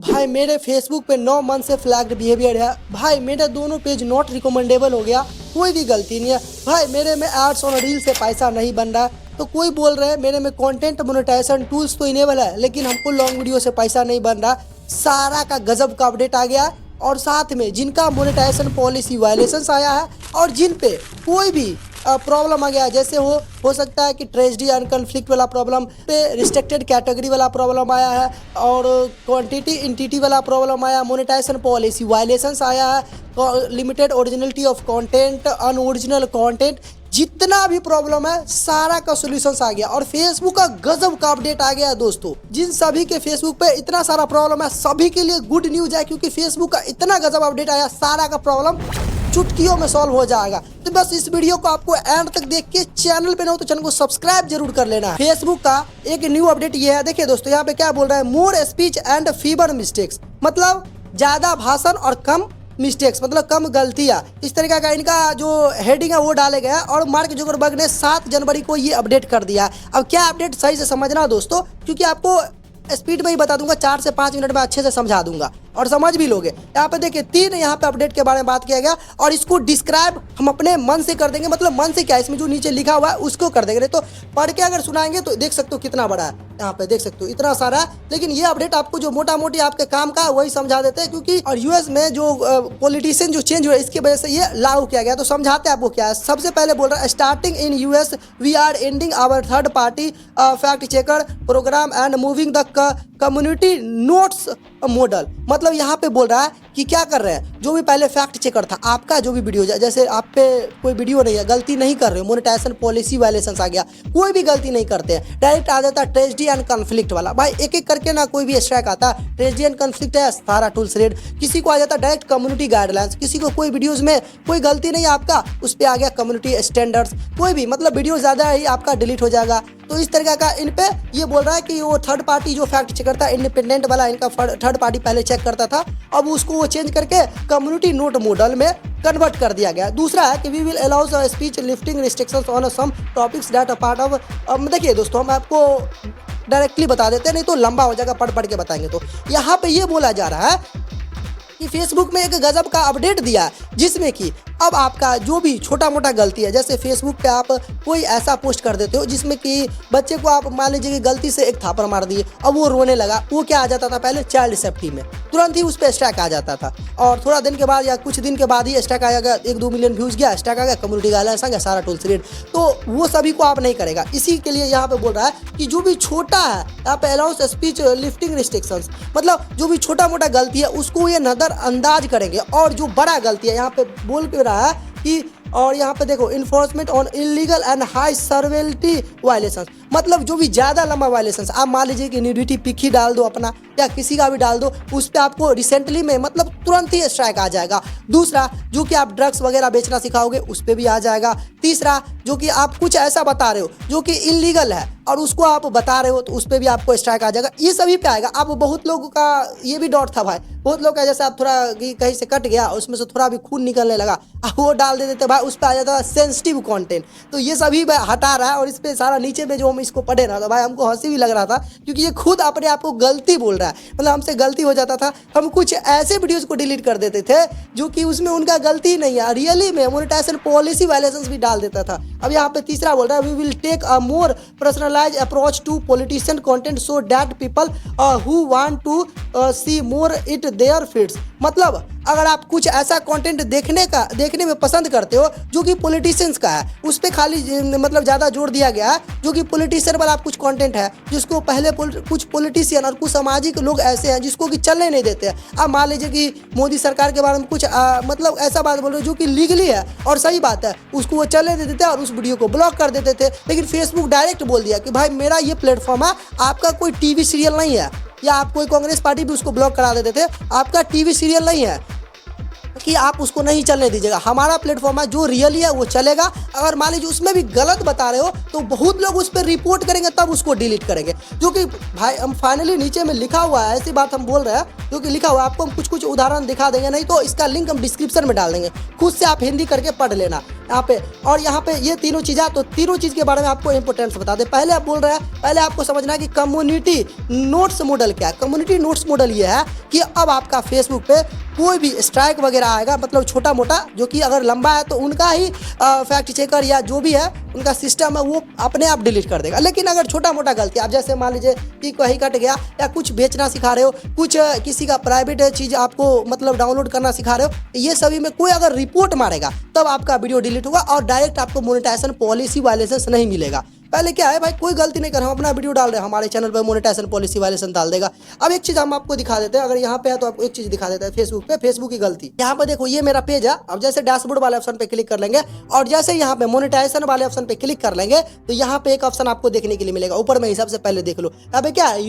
भाई मेरे फेसबुक पे 9 मंथ से फ्लैग्ड बिहेवियर है। भाई मेरे दोनों पेज नॉट रिकमेंडेबल हो गया, कोई भी गलती नहीं है। भाई मेरे में एड्स और रील से पैसा नहीं बन रहा है। तो कोई बोल रहे हैं मेरे में कंटेंट मोनेटाइजेशन टूल्स तो इनेबल है, लेकिन हमको लॉन्ग वीडियो से पैसा नहीं बन रहा। सारा का गजब का अपडेट आ गया है। और साथ में जिनका मोनेटाइजेशन पॉलिसी वायलेशंस आया है और जिन पे कोई भी प्रॉब्लम आ गया है, जैसे हो सकता है कि ट्रेजडी एंड कन्फ्लिक्ट वाला प्रॉब्लम पे, रिस्ट्रिक्टेड कैटेगरी वाला प्रॉब्लम आया है और क्वांटिटी इंटिटी वाला प्रॉब्लम आया, मोनेटाइजेशन पॉलिसी वायलेशंस आया है, limited originality of content, unoriginal content, जितना भी प्रॉब्लम है सारा का सॉल्यूशंस आ गया। और फेसबुक का गजब का अपडेट आ गया है दोस्तों। जिन सभी के फेसबुक पे इतना सारा प्रॉब्लम है सभी के लिए गुड न्यूज है, क्योंकि फेसबुक का इतना गजब अपडेट आया, सारा का प्रॉब्लम चुटकियों में सॉल्व हो जाएगा। तो बस इस वीडियो को आपको एंड तक देख के, चैनल पे ना हो तो चैनल को सब्सक्राइब जरूर कर लेना है। फेसबुक का एक न्यू अपडेट ये है, देखिए दोस्तों यहाँ पे क्या बोल रहा है, मोर स्पीच एंड फीवर मिस्टेक्स, मतलब ज्यादा भाषण और कम मिस्टेक्स, मतलब कम गलतियां। इस तरीके का इनका जो हेडिंग है वो डाले गया है। और मार्क जुकरबर्ग ने 7 जनवरी को ये अपडेट कर दिया। अब क्या अपडेट सही से समझना दोस्तों, क्योंकि आपको स्पीड में ही बता दूंगा, 4 से 5 मिनट में अच्छे से समझा दूंगा और समझ भी लोगे। यहाँ पे देखिए 3 यहाँ पे अपडेट के बारे में बात किया गया और इसको डिस्क्राइब हम अपने मन से कर देंगे। मतलब मन से क्या, इसमें जो नीचे लिखा हुआ है उसको कर देंगे, नहीं तो पढ़ के अगर सुनाएंगे तो देख सकते हो कितना बड़ा है, यहाँ पे देख सकते हो इतना सारा है। लेकिन ये अपडेट आपको जो मोटा मोटी आपके काम का वही समझा देते हैं, क्योंकि और यूएस में जो पॉलिटिशियन जो चेंज हुए इसकी वजह से ये लागू किया गया। तो समझाते हैं आपको क्या है। सबसे पहले बोल रहा है, starting in US we are ending our third party fact checker programme and moving the community notes model. मतलब यहाँ पे बोल रहा है कि क्या कर रहे हैं, जो भी पहले फैक्ट चेकर था आपका जो भी वीडियो, जैसे आप पे कोई वीडियो नहीं है, गलती नहीं कर रहे हो, मोनेटाइजेशन पॉलिसी वायलेशंस आ गया, कोई भी गलती नहीं करते हैं, डायरेक्ट आ जाता है ट्रेजडी एंड कन्फ्लिक्ट वाला। भाई एक एक करके ना कोई भी स्ट्राइक आता है, ट्रेजडी एंड कन्फ्लिक्ट है, सारा टूल्स रेड। किसी को आ जाता है डायरेक्ट कम्युनिटी गाइडलाइंस, किसी को कोई वीडियोज में कोई गलती नहीं है आपका, उस पर आ गया कम्युनिटी स्टैंडर्ड्स। कोई भी मतलब वीडियो ज़्यादा है आपका डिलीट हो जाएगा। तो इस तरीके का इन पे ये बोल रहा है कि वो थर्ड पार्टी जो फैक्ट चेक करता है, इंडिपेंडेंट वाला इनका थर्ड पार्टी पहले चेक करता था, अब उसको वो चेंज करके कम्युनिटी नोट मॉडल में कन्वर्ट कर दिया गया। दूसरा है कि we will allows speech lifting restrictions on some topics that a part of. देखिए दोस्तों हम आपको डायरेक्टली बता देते हैं, नहीं तो लंबा हो जाएगा, पढ़ के बताएंगे। तो यहाँ पे ये बोला जा रहा है कि फेसबुक में एक गजब का अपडेट दिया है, जिसमें कि अब आपका जो भी छोटा मोटा गलती है, जैसे फेसबुक पे आप कोई ऐसा पोस्ट कर देते हो जिसमें कि बच्चे को आप मान लीजिए कि गलती से एक थापड़ मार दिए, अब वो रोने लगा, वो क्या आ जाता था पहले चाइल्ड सेफ्टी में, तुरंत ही उस पर स्ट्राइक आ जाता था। और थोड़ा दिन के बाद या कुछ दिन के बाद ही स्ट्राइक आ गया, 1-2 मिलियन व्यूज़ गया, स्ट्राइक आ गया, कम्युनिटी गाइडलाइंस आ गया, सारा टूल्स रेड। तो वो सभी को आप नहीं करेगा। इसी के लिए यहाँ पे बोल रहा है कि जो भी छोटा है यहाँ पे अलाउंस स्पीच लिफ्टिंग रिस्ट्रिक्शंस, मतलब जो भी छोटा मोटा गलती है उसको ये नजरअंदाज करेंगे। और जो बड़ा गलती है यहाँ पे बोल के रहा है कि, और यहाँ पे देखो enforcement on illegal and high severity violations, मतलब जो भी ज़्यादा लंबा वायलेशंस, आप मान लीजिए कि न्यूडिटी पिक ही डाल दो अपना या किसी का भी डाल दो, उस पर आपको रिसेंटली में मतलब तुरंत ही स्ट्राइक आ जाएगा। दूसरा जो कि आप ड्रग्स वगैरह बेचना सिखाओगे उस पर भी आ जाएगा। तीसरा जो कि आप कुछ ऐसा बता रहे हो जो कि इलीगल है और उसको आप बता रहे हो तो उस पर भी आपको स्ट्राइक आ जाएगा। ये सभी पे आएगा। अब बहुत लोगों का ये भी डाउट था भाई, बहुत लोग का जैसे आप थोड़ा कहीं से कट गया उसमें से थोड़ा भी खून निकलने लगा, वो डाल देते थे भाई, उस पर आ जाता है सेंसिटिव कंटेंट। तो ये सभी हटा रहा है और इस पर सारा नीचे में जो हम इसको पढ़े ना, तो भाई हमको हंसी भी लग रहा था, क्योंकि ये खुद अपने आप को गलती बोल रहा है। मतलब हमसे गलती हो जाता था, हम कुछ ऐसे वीडियोस को डिलीट कर देते थे जो कि उसमें उनका गलती नहीं है, रियली में मोनेटाइजेशन पॉलिसी वायलेशंस भी डाल देता था। अब यहाँ पे तीसरा बोल रहा है, we will take a more personalise approach to politician content so that people who want to see more it their feeds. मतलब अगर आप कुछ ऐसा कंटेंट देखने में पसंद करते हो जो कि पॉलिटिशियंस का है, उस पर खाली मतलब ज़्यादा जोर दिया गया है, जो कि पॉलिटिशियन वाला आप कुछ कंटेंट है जिसको पहले कुछ पॉलिटिशियन और कुछ सामाजिक लोग ऐसे हैं जिसको कि चलने नहीं देते हैं। आप मान लीजिए कि मोदी सरकार के बारे में कुछ मतलब ऐसा बात बोल रहे हो जो कि लीगली है और सही बात है, उसको वो चलने देते थे और उस वीडियो को ब्लॉक कर देते थे। लेकिन फेसबुक डायरेक्ट बोल दिया कि भाई मेरा ये प्लेटफॉर्म है, आपका कोई टीवी सीरियल नहीं है, या आप कोई कांग्रेस पार्टी भी उसको ब्लॉक करा देते थे, आपका टीवी सीरियल नहीं है, कि आप उसको नहीं चलने दीजिएगा। हमारा प्लेटफॉर्म है, जो रियली है वो चलेगा। अगर मान लीजिए उसमें भी गलत बता रहे हो तो बहुत लोग उस पर रिपोर्ट करेंगे, तब उसको डिलीट करेंगे। जो कि भाई हम फाइनली नीचे में लिखा हुआ है, ऐसी बात हम बोल रहे हैं जो कि लिखा हुआ है। आपको हम कुछ कुछ उदाहरण दिखा देंगे, नहीं तो इसका लिंक हम डिस्क्रिप्शन में डाल देंगे, खुद से आप हिंदी करके पढ़ लेना यहाँ पे। और यहाँ पे ये तीनों चीज़ें, तो तीनों चीज़ के बारे में आपको इंपॉर्टेंस बता दें। पहले आप बोल रहे हैं, पहले आपको समझना है कि कम्युनिटी नोट्स मॉडल क्या है। कम्युनिटी नोट्स मॉडल ये है कि अब आपका फेसबुक पे कोई भी स्ट्राइक वगैरह आएगा, मतलब छोटा मोटा, जो कि अगर लंबा है तो उनका ही फैक्ट चेकर या जो भी है उनका सिस्टम है वो अपने आप डिलीट कर देगा। लेकिन अगर छोटा मोटा गलती, आप जैसे मान लीजिए कि कहीं कट गया या कुछ बेचना सिखा रहे हो, कुछ किसी का प्राइवेट चीज़ आपको मतलब डाउनलोड करना सिखा रहे हो, ये सभी में कोई अगर रिपोर्ट मारेगा तब आपका वीडियो डिलीट होगा और डायरेक्ट आपको मोनेटाइजेशन पॉलिसी वायलेशन नहीं मिलेगा। पहले क्या है भाई, कोई गलती नहीं कर, हम अपना वीडियो डाल रहे हैं, हमारे चैनल पर मोनेटाइजेशन पॉलिसी वायलेशन डाल देगा। अब एक चीज़ हम आपको दिखा देते हैं, अगर यहाँ पे है तो आपको एक चीज़ दिखा देते हैं फेसबुक पे, फेसबुक की गलती। यहाँ पे देखो ये मेरा पेज है। अब जैसे डैशबोर्ड वाले ऑप्शन पे क्लिक कर लेंगे और जैसे यहाँ पे मोनेटाइजेशन वाले ऑप्शन पे क्लिक कर लेंगे तो यहाँ पे एक ऑप्शन आपको देखने के लिए मिलेगा ऊपर में, हिसाब से पहले देख लो। अब क्या है,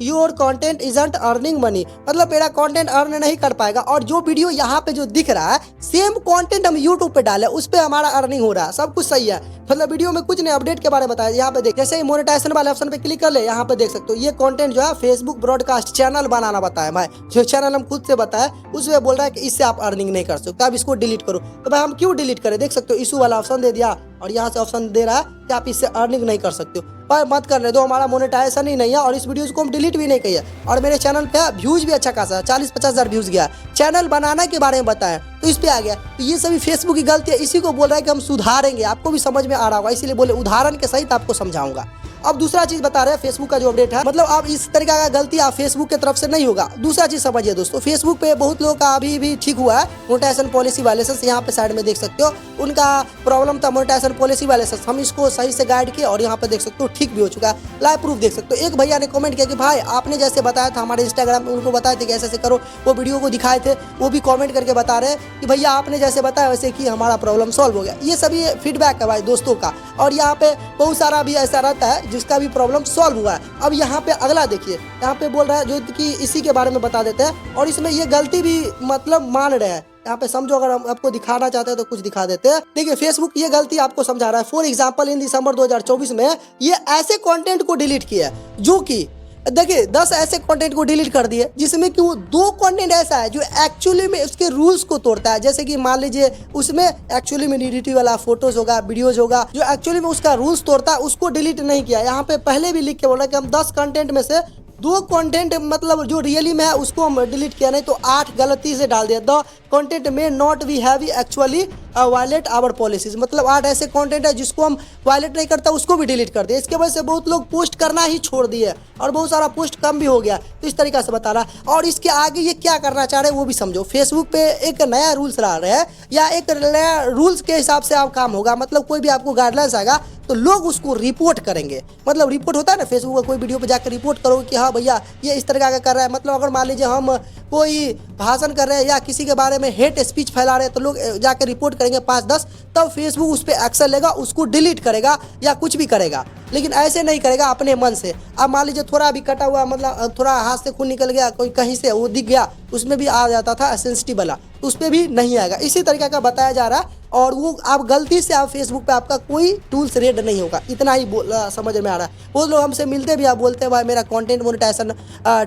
your content isn't earning money, मतलब मेरा कॉन्टेंट अर्न नहीं कर पाएगा। और जो वीडियो यहाँ पे जो दिख रहा है सेम कॉन्टेंट हम यूट्यूब पे डाले, उस पर हमारा अर्निंग हो रहा है, सब कुछ सही है। मतलब वीडियो में कुछ नहीं, अपडेट के बारे में बताया। यहाँ पे देख, जैसे ही मोनेटाइजेशन वाले ऑप्शन पे क्लिक कर ले, यहाँ पे देख सकते हो ये कंटेंट जो है फेसबुक ब्रॉडकास्ट चैनल बनाना बताया भाई, जो चैनल हम खुद से बताया उसमें बोल रहा है कि इससे आप अर्निंग नहीं कर सकते, आप इसको डिलीट करो। तो भाई हम क्यों डिलीट करें, देख सकते हो इशू वाला ऑप्शन दे दिया और यहाँ से ऑप्शन दे रहा है कि आप इससे अर्निंग नहीं कर सकते हो। भाई मत करने दो, हमारा मोनेटाइजेशन ही नहीं है और इस वीडियो को हम डिलीट भी नहीं किया। और मेरे चैनल पे व्यूज भी अच्छा खासा है, 40-50 हज़ार व्यूज गया। चैनल बनाना के बारे में बताया तो इस पे आ गया। तो ये सभी फेसबुक की गलती है, इसी को बोल रहा है कि हम सुधारेंगे। आपको भी समझ में आ रहा होगा, इसीलिए बोले उदाहरण के सहित आपको समझाऊंगा। अब दूसरा चीज बता रहे हैं फेसबुक का जो अपडेट है, मतलब अब इस तरीके का गलती आप फेसबुक की तरफ से नहीं होगा। दूसरा चीज समझिए दोस्तों, फेसबुक पे बहुत लोगों का अभी भी ठीक हुआ है मोनेटाइजेशन पॉलिसी वायलेशन। यहाँ पे साइड में देख सकते हो उनका प्रॉब्लम था मोनेटाइजेशन पॉलिसी वायलेशन, हम इसको सही से गाइड किए और यहाँ पे देख सकते हो ठीक भी हो चुका है। लाइव प्रूफ देख सकते हो, एक भैया ने कमेंट किया कि भाई आपने जैसे बताया था हमारे इंस्टाग्राम में, उनको बताए थे कि ऐसे ऐसे करो, वो वीडियो को दिखाए थे, वो भी कॉमेंट करके बता रहे हैं कि भैया आपने जैसे बताया वैसे कि हमारा प्रॉब्लम सॉल्व हो गया। ये सभी फीडबैक है भाई दोस्तों का, और यहाँ पे बहुत सारा भी ऐसा रहता है जिसका भी प्रॉब्लम सॉल्व हुआ है। अब यहाँ पे अगला देखिए, यहाँ पे बोल रहा है जो कि इसी के बारे में बता देते हैं और इसमें ये गलती भी मतलब मान रहे हैं। यहाँ पे समझो, अगर हम आपको दिखाना चाहते हैं तो कुछ दिखा देते हैं। देखिए फेसबुक ये गलती आपको समझा रहा है। फॉर एग्जांपल इन दिसंबर 2024 में ये ऐसे कंटेंट को डिलीट किया है जो कि देखिए 10 ऐसे कंटेंट को डिलीट कर दिए जिसमें कि वो 2 कंटेंट ऐसा है जो एक्चुअली में उसके रूल्स को तोड़ता है। जैसे कि मान लीजिए उसमें एक्चुअली में न्यूडिटी वाला फोटोज होगा, वीडियोज होगा, जो एक्चुअली में उसका रूल्स तोड़ता है, उसको डिलीट नहीं किया। यहाँ पे पहले भी लिख के बोला कि हम 10 कंटेंट में से 2 कंटेंट मतलब जो रियली में है उसको हम डिलीट किया, नहीं तो 8 गलती से डाल दिया। द कंटेंट में not we have actually violate our policies, मतलब 8 ऐसे कंटेंट है जिसको हम वायलेट नहीं करता उसको भी डिलीट कर दिया। इसके वजह से बहुत लोग पोस्ट करना ही छोड़ दिए और बहुत सारा पोस्ट कम भी हो गया। तो इस तरीके से बता रहा। और इसके आगे ये क्या करना चाह रहे हैं वो भी समझो। फेसबुक पे एक नया रूल्स ला रहे हैं या एक नया रूल्स के हिसाब से आप काम होगा, मतलब कोई भी आपको गाइडलाइंस आएगा तो लोग उसको रिपोर्ट करेंगे। मतलब रिपोर्ट होता है ना फेसबुक का, कोई वीडियो पे जाकर रिपोर्ट करोगे कि हाँ भैया ये इस तरह का कर रहा है। मतलब अगर मान लीजिए हम कोई भाषण कर रहे हैं या किसी के बारे में हेट स्पीच फैला रहे हैं तो लोग जाकर रिपोर्ट करेंगे 5-10, तब फेसबुक उस पर एक्शन लेगा, उसको डिलीट करेगा या कुछ भी करेगा। लेकिन ऐसे नहीं करेगा अपने मन से। अब मान लीजिए थोड़ा भी कटा हुआ, मतलब थोड़ा हाथ से खून निकल गया, कोई कहीं से वो दिख गया, उसमें भी आ जाता था सेंसिटिव वाला, तो उस पर भी नहीं आएगा। इसी तरीके का बताया जा रहा है। और वो आप गलती से आप फेसबुक पे आपका कोई टूल्स रेड नहीं होगा, इतना ही समझ में आ रहा है। वो लोग हमसे मिलते भी, आप बोलते हैं भाई मेरा कंटेंट मोनेटाइजेशन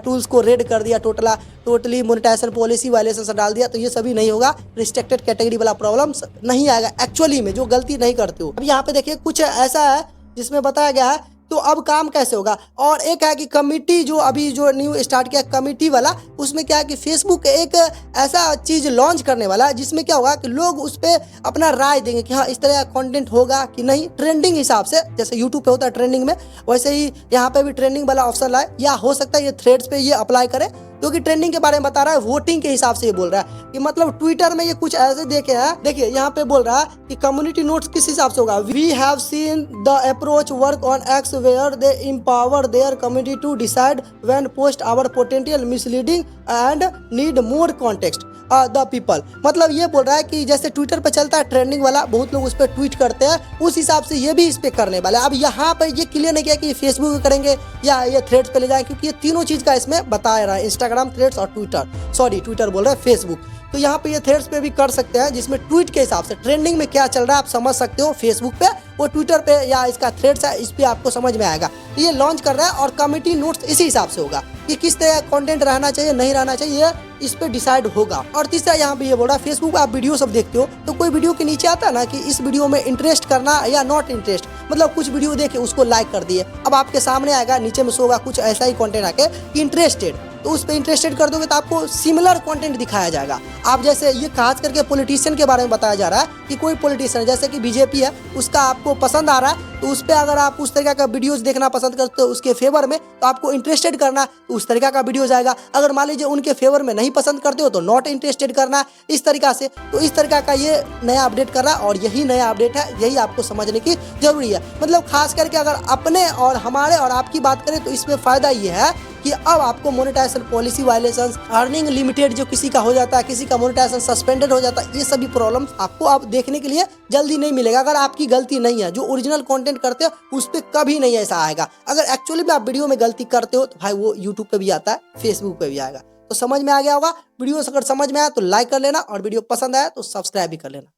टूल्स को रेड कर दिया, टोटली मोनेटाइजेशन पॉलिसी वायलेशन से डाल दिया, तो ये सभी नहीं होगा। रिस्ट्रिक्टेड कैटेगरी वाला प्रॉब्लम्स नहीं आएगा एक्चुअली में, जो गलती नहीं करते हो। अब यहाँ पे देखिए कुछ ऐसा है जिसमें बताया गया है। तो अब काम कैसे होगा। और एक है कि कमिटी, जो अभी जो न्यू स्टार्ट किया कमिटी वाला, उसमें क्या है कि फेसबुक एक ऐसा चीज़ लॉन्च करने वाला है जिसमें क्या होगा कि लोग उस पर अपना राय देंगे कि हाँ इस तरह का कंटेंट होगा कि नहीं, ट्रेंडिंग हिसाब से। जैसे यूट्यूब पे होता है ट्रेंडिंग में, वैसे ही यहाँ पे भी ट्रेंडिंग वाला ऑप्शन लाए, या हो सकता है ये थ्रेड्स पे ये अप्लाई करे, क्योंकि ट्रेंडिंग के बारे में बता रहा है, वोटिंग के हिसाब से ये बोल रहा है कि मतलब ट्विटर में ये कुछ ऐसे देखे हैं। देखिए यहाँ पे बोल रहा है कि कम्युनिटी नोट्स किस हिसाब से होगा। We have seen the approach work on X where they empower their community to decide when post our potential misleading and need more context। The people. मतलब ये बोल रहा है कि जैसे ट्विटर पे चलता है ट्रेंडिंग वाला, बहुत लोग उस पर ट्वीट करते हैं, उस हिसाब से ये भी इस पे करने वाला है। अब यहाँ पर ये क्लियर नहीं किया कि फेसबुक पे करेंगे या ये थ्रेड्स पे ले जाएंगे, क्योंकि ये तीनों चीज़ का इसमें बताया रहा है, इंस्टाग्राम, थ्रेड्स और ट्विटर, सॉरी ट्विटर बोल रहे हैं, फेसबुक। तो यहाँ पे ये थ्रेड्स पे भी कर सकते हैं, जिसमें ट्वीट के हिसाब से ट्रेंडिंग में क्या चल रहा है आप समझ सकते हो। फेसबुक पे, वो ट्विटर पे या इसका थ्रेड्स है, इस पे आपको समझ में आएगा। तो ये लॉन्च कर रहा है और कमेटी नोट्स इसी हिसाब से होगा कि किस तरह कंटेंट रहना चाहिए, नहीं रहना चाहिए, इस पे डिसाइड होगा। और तीसरा यहाँ पे ये बोल रहा है, फेसबुक पे आप वीडियो सब देखते हो, तो कोई वीडियो के नीचे आता है ना कि इस वीडियो में इंटरेस्ट करना या नॉट इंटरेस्ट, मतलब कुछ वीडियो देखे उसको लाइक कर दिए, अब आपके सामने आएगा नीचे में शो होगा कुछ ऐसा ही कंटेंट आके इंटरेस्टेड, तो उस पर इंटरेस्टेड कर दोगे तो आपको सिमिलर कंटेंट दिखाया जाएगा। आप जैसे ये खास करके पॉलिटिशियन के बारे में बताया जा रहा है कि कोई पॉलिटिशियन जैसे कि बीजेपी है, उसका आपको पसंद आ रहा है, तो उस पर अगर आप उस तरीके का वीडियोस देखना पसंद करते हो उसके फेवर में, तो आपको इंटरेस्टेड करना तो उस तरीका का वीडियोस आएगा। अगर मान लीजिए उनके फेवर में नहीं पसंद करते हो तो नॉट इंटरेस्टेड करना, इस तरीका से। तो इस तरीका का ये नया अपडेट कर रहा है और यही नया अपडेट है, यही आपको समझने की जरूरी है। मतलब खास करके अगर अपने और हमारे और आपकी बात करें तो इसमें फायदा ये है कि अब आपको monetisation policy violations, earning limited जो किसी का हो जाता है, किसी का मोनेटाइजेशन सस्पेंडेड हो जाता है, ये सभी प्रॉब्लम्स आपको अब देखने के लिए जल्दी नहीं मिलेगा। अगर आपकी गलती नहीं है, जो ओरिजिनल कंटेंट करते हो उस पर कभी नहीं ऐसा आएगा। अगर एक्चुअली में आप वीडियो में गलती करते हो तो भाई वो यूट्यूब पे भी आता है, फेसबुक पे भी आएगा। तो समझ में आ गया होगा। वीडियो अगर समझ में आया तो लाइक कर लेना और वीडियो पसंद आया तो सब्सक्राइब भी कर लेना।